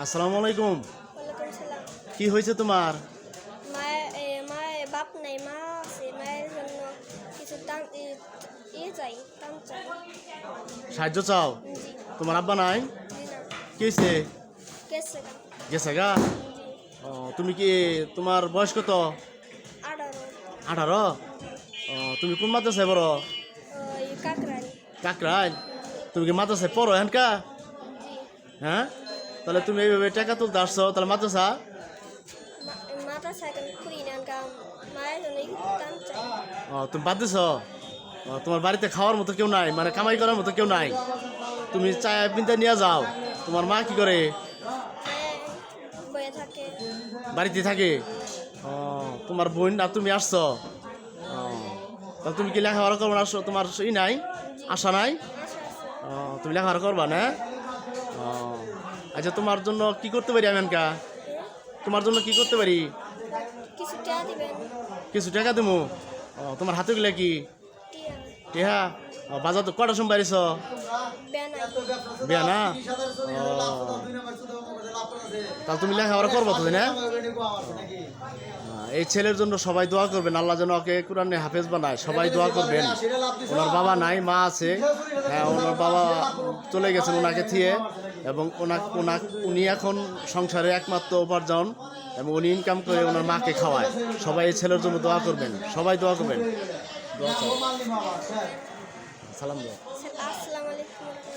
আসসালামু আলাইকুম। ওয়ালাইকুম সালাম। কি হয়েছে তোমার? মায়ের বাপ নাই, মা আছে। মায়ের জন্য কিছু দাম চাই, দাম চাই। সাহায্য চাও? জি। তোমার আব্বা নাই? জি না। কি হয়েছে? গেছে গা। গেছে গা? জি। তুমি কি, তোমার বয়স কত? 18। 18? তুমি কোন মাদ্রাসায় পড়ো? ওই কাকরাইল। কাকরাইল? তুমি কি মাদ্রাসায় পড়ো এখানকা? জি। হ্যাঁ, তাহলে তুমি এইভাবে টাকা তুলতে আসছো, তাহলে মাদ্রাসা? মাথা সাইকেল খুঁড়ি না, মায়ের জন্য একটু দাম চাই। তুমি বাদ দিছ? তোমার বাড়িতে খাওয়ার মতো কেউ নাই, মানে কামাই করার মতো কেউ নাই? তুমি চায় পিনতে নিয়ে যাও, তোমার মা কি করে? মায়ের বয়ে থাকে। বাড়িতে থাকে? তোমার বোন আর তুমি আসছো? তাহলে তুমি কি লেখাপড়া করবো না? তোমার ই নাই, আশা নাই? আশা আছে। তুমি লেখাপড়া করবা না? আচ্ছা, তোমার জন্য কি করতে পারি আমি এনকা? তোমার জন্য কি করতে পারি? কিছু টাকা দিবেন? কিছু টাকা দেবো? তোমার হাতে গেলে কি টিয়া। টেহা? বাজার তো কটার সময় বাড়িছ? বেনাই। বিয়া না? তাহলে তুমি লেখাপড়া করবো তো, না? এই ছেলের জন্য সবাই দোয়া করবেন, আল্লাহ যেন ওকে কোরআনে হাফেজ বানায়। সবাই দোয়া করবেন। ওনার বাবা নাই, মা আছে। হ্যাঁ, ওনার বাবা চলে গেছেন ওনাকে থিয়ে, এবং উনি এখন সংসারে একমাত্র উপার্জন, এবং উনি ইনকাম করে ওনার মাকে খাওয়ায়। সবাই এই ছেলের জন্য দোয়া করবেন, সবাই দোয়া করবেন। দোয়া করবেন। সালাম দাও। আসসালামু আলাইকুম।